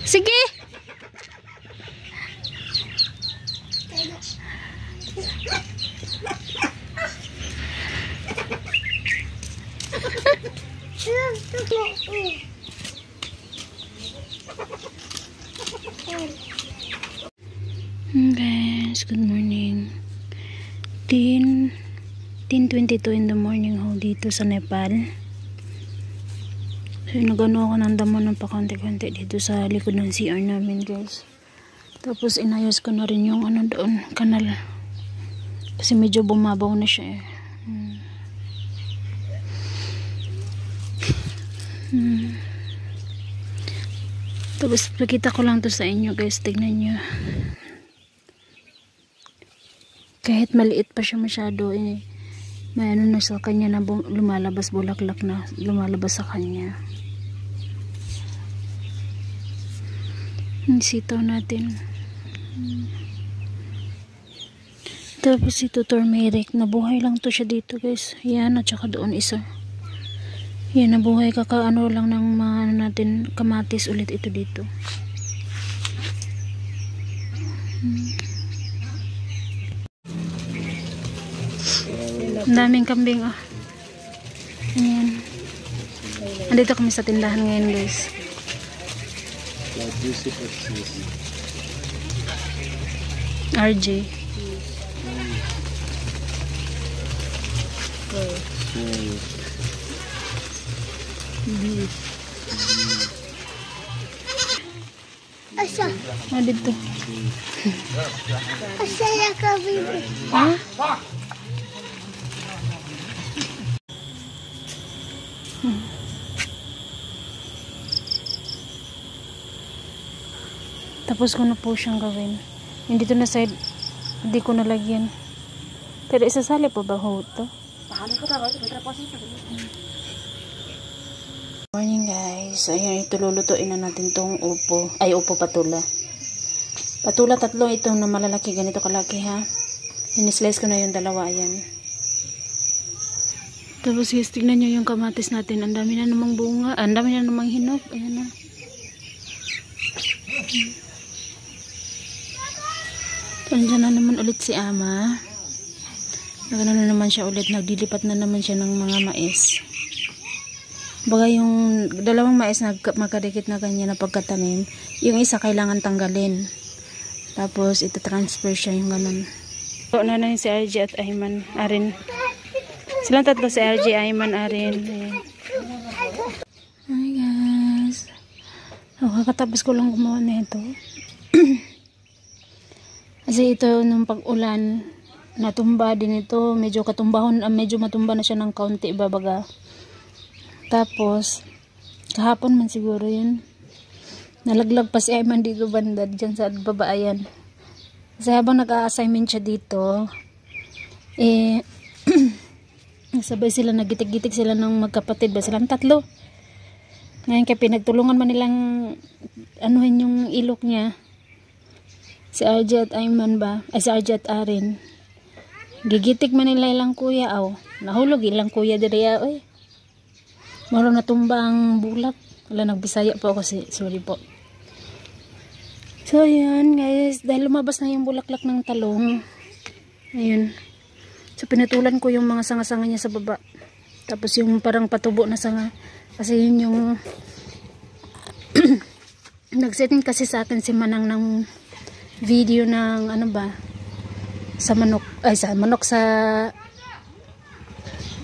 Sige! Guys, good morning. 10:22 in the morning ho dito sa Nepal. So, nagano ako ng damo ng pakonti-konti dito sa likod ng CR namin, guys. Tapos inayos ko na rin yung ano doon, kanal. Kasi medyo bumabaw na siya eh. Tapos pakita ko lang to sa inyo, guys. Tignan nyo. Kahit maliit pa siya masyado eh, may ano na sa kanya na lumalabas, bulaklak na lumalabas sa kanya. Yung sitaw natin. Tapos ito turmeric, nabuhay lang to siya dito, guys. Yan, at saka doon isa. Yan, nabuhay, kakaano lang ng mga ano natin, kamatis ulit ito dito. Ang daming kambing, oh. Ayan. Andito kami sa tindahan ngayon, guys. RJ. Asa? Ah, dito. Asa ya ka, baby? Ha? Tapos ko na po siyang gawin. Yung dito na side, hindi ko nalagyan. Pero isasali po ba ho ito? Morning, guys. Ayan, ito lulutuin na natin tong upo. Ay, upo patula. Patula, tatlo itong na malalaki. Ganito kalaki, ha? Sinislice ko na yung dalawa. Ayan. Tapos guys, tignan nyo yung kamatis natin. Ang dami na namang bunga. Ang dami na namang hinog. Ayan na. Andiyan na naman ulit si Ama. Nagano na naman siya ulit. Nagdilipat na naman siya ng mga mais. Baga yung dalawang mais na magkadikit na kanya na pagkatanim, yung isa kailangan tanggalin. Tapos ito transfer siya yung ganun. So, na si RJ at Ayman. Arin. Silang tatlo, si RJ, Ayman, Arin. Ayan. Hi guys. So, kakatapos ko lang gumawa na ito. Kasi ito nung pag-ulan, natumba din ito. Medyo katumbahon, medyo matumba na siya ng kaunti, babaga. Tapos, kahapon man siguro yun. Nalaglag pa si Ayman dito banda, dyan sa babaayan. Kasi habang nag-a-assignment siya dito, sabay sila, nagitig-gitig sila ng magkapatid ba, silang tatlo. Ngayon kaya pinagtulungan man nilang anuhin yung ilok niya. Si RJ at Ayman ba, ay si RJ at Arin. Gigitig man nila ilang kuya, nahulog ilang kuya diriya, oy. Maro natumba ang bulak. Wala, nagbisaya po ako, sorry po. So yan guys, dahil lumabas na yung bulaklak ng talong, ayun. So pinatulan ko yung mga sanga-sanga niya sa baba. Tapos yung parang patubo na sanga, kasi yun yung nagsetting kasi sa akin si Manang ng video ng ano ba, sa manok, sa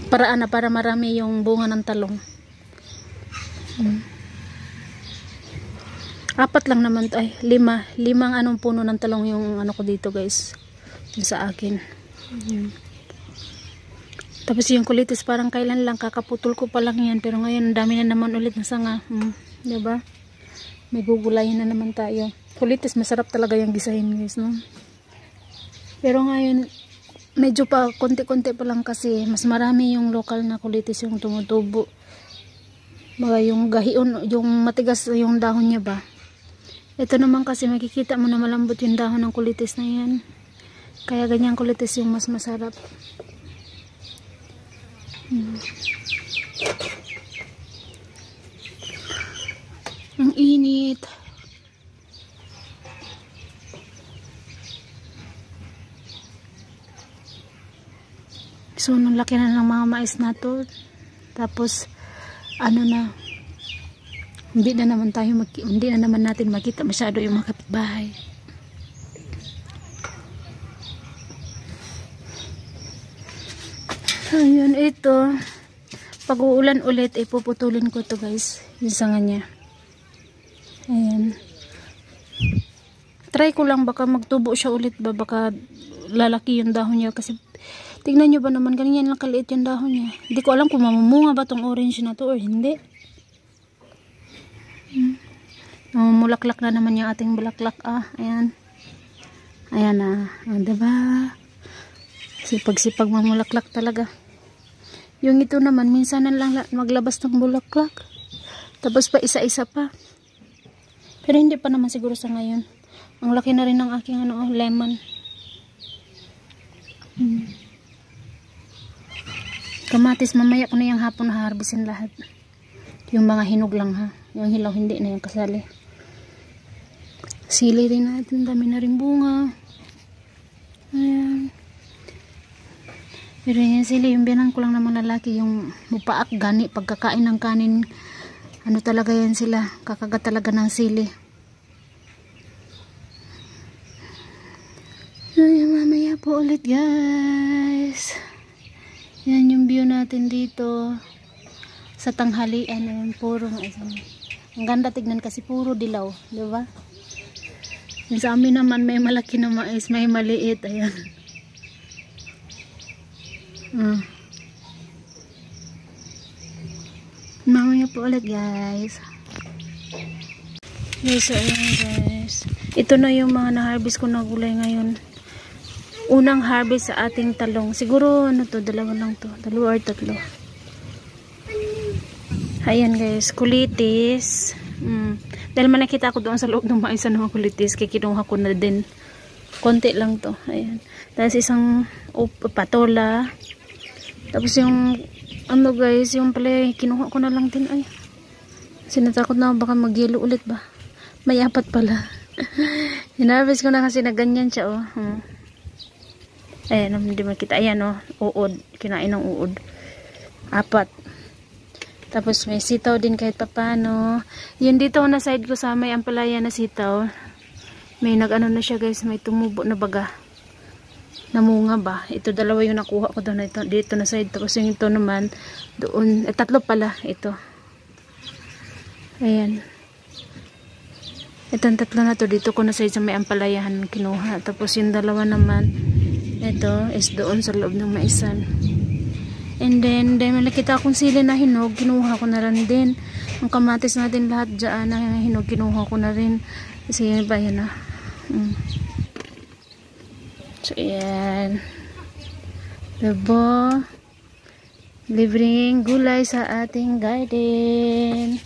paraan na para marami yung bunga ng talong. Apat lang naman, limang anong puno ng talong yung ano ko dito, guys, yung sa akin. Tapos yung kulitis parang kailan lang, kakaputol ko pa lang yan, pero ngayon dami na naman ulit ng sanga. Diba? May gugulayin na naman tayo. Kulitis masarap talaga yung gisahin, guys, no? Pero ngayon medyo pa konti-konti pa lang kasi mas marami yung local na kulitis yung tumutubo. Baga yung gahion, yung matigas yung dahon niya ba. Ito naman kasi makikita mo na malambot yung dahon ng kulitis na yan. Kaya ganyan kulitis yung mas masarap. Ang init. So, nung laki na ng mga mais na to. Tapos, ano na, hindi na naman natin makita masyado yung mga kapitbahay. Ayun, ito. Pag uulan ulit, ipuputulin ko to guys. Yung sanga niya. Ayan. Try ko lang, baka magtubo siya ulit ba? Baka lalaki yung dahon niya. Kasi, tignan nyo ba naman, ganyan lang kaliit yung dahon niya. Hindi ko alam kung mamumunga ba tong orange na to or hindi. Mulaklak na naman yung ating bulaklak. Ayan. Ayan na. Diba? Sipag-sipag mamulaklak talaga. Yung ito naman, minsan na lang maglabas ng bulaklak. Tapos pa isa-isa pa. Pero hindi pa naman siguro sa ngayon. Ang laki na rin ng aking lemon. Kamatis, mamaya ko na yung hapon na harbisin lahat. Yung mga hinog lang ha. Yung hilaw hindi na yung kasali. Sili rin natin. Dami na rin bunga. Ayan. Pero yung sili, yung biyanan ko lang naman lalaki, yung mupaak gani, pagkakain ng kanin, ano talaga yan sila, kakagat talaga ng sili. Ayan, mamaya po ulit guys. Yan yung view natin dito sa tanghalian. Ayan, puro ang ganda tignan kasi puro dilaw, diba? Yung sa amin naman may malaki na mais, may maliit. Ayan. Mamaya po ulit guys. So ayan guys, ito na yung mga na-harvest ko na gulay ngayon. Unang harvest sa ating talong. Siguro ano to, dalawa lang to, 2 or 3. Ayan guys, kulitis. Dahil man nakita ko doon sa loob ng mais na mga kulitis, kaya kinuha ko na din. Konti lang to. Ayan. Tapos isang patola. Tapos yung ano guys, yung pala kinuha ko na lang din. Ay, sinatakot na baka mag-yellow ulit ba. May 4 pala. Hinarvest ko na kasi na ganyan siya Ayan, hindi makita. Ayan uod. Kinain ng uod. 4. Tapos may sitaw din kahit papano. Yun dito na side ko sa may ampalaya na sitaw. May nag-ano na siya guys. May tumubo na baga. Namunga ba? Ito 2 yung nakuha ko doon dito na side. Tapos yung ito naman doon. 3 pala ito. Ayan. Itong 3 na to dito ko na side sa may ampalayahan kinuha. Tapos yung 2 naman ito is doon sa loob ng maisan. And then nakita akong sili na hinog, kinuha ko na rin din. Ang kamatis natin lahat dyan na hinog, kinuha ko na rin. Kasi ba yan na. So, ayan. Diba? Libreng gulay sa ating garden.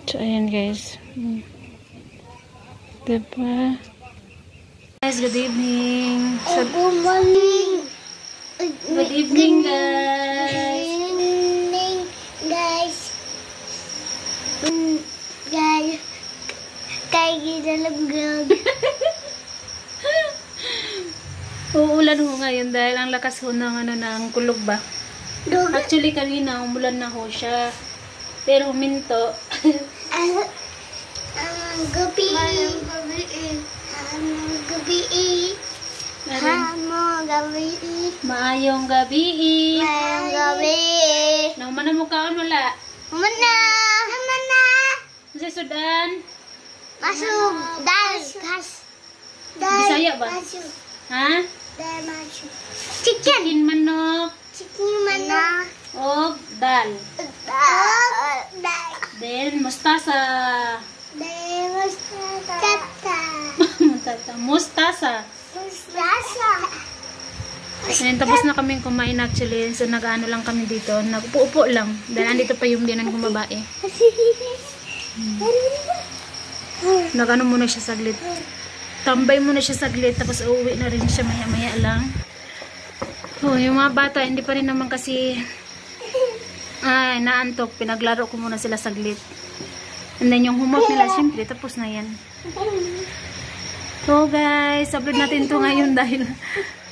So, ayan guys. Diba? Guys, good evening. So, Good morning. good evening guys. Good evening, guys. Guys, kaya kita nag-vlog. Uulan ho ngayon dahil ang lakas ho ng ng kulog ba. Actually kanina umulan na ho siya. Pero huminto. Gabi. Maayong gabi. Nauman na mo kaon wala. Mana? Sa Sudan. Masuk. Bisaya ba? Masuk. Ha? Masuk. Chicken manok. Chicken mana? O dal. Then mustasa. Mustasa. Then, tapos na kaming kumain actually. So nag-ano lang kami dito. Nagpuupo lang. Dahil andito pa yung biyanan kong babae. Nag-ano muna siya saglit. Tambay muna siya saglit. Tapos uuwi na rin siya maya-maya lang. Yung mga bata, hindi pa rin naman kasi naantok. Pinaglaro ko muna sila saglit. And then yung homework nila, syempre, tapos na yan. So guys, upload natin to ngayon dahil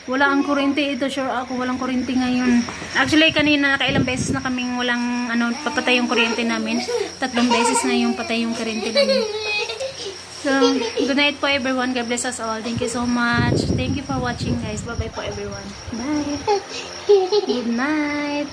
Wala ang kuryente ito, sure ako, walang kuryente ngayon. Actually, kanina nakailang beses na kaming walang papatay yung kuryente namin. 3 beses na yung patay yung kuryente namin. So, good night po everyone. God bless us all. Thank you so much. Thank you for watching guys. Bye bye po everyone. Bye. Good night.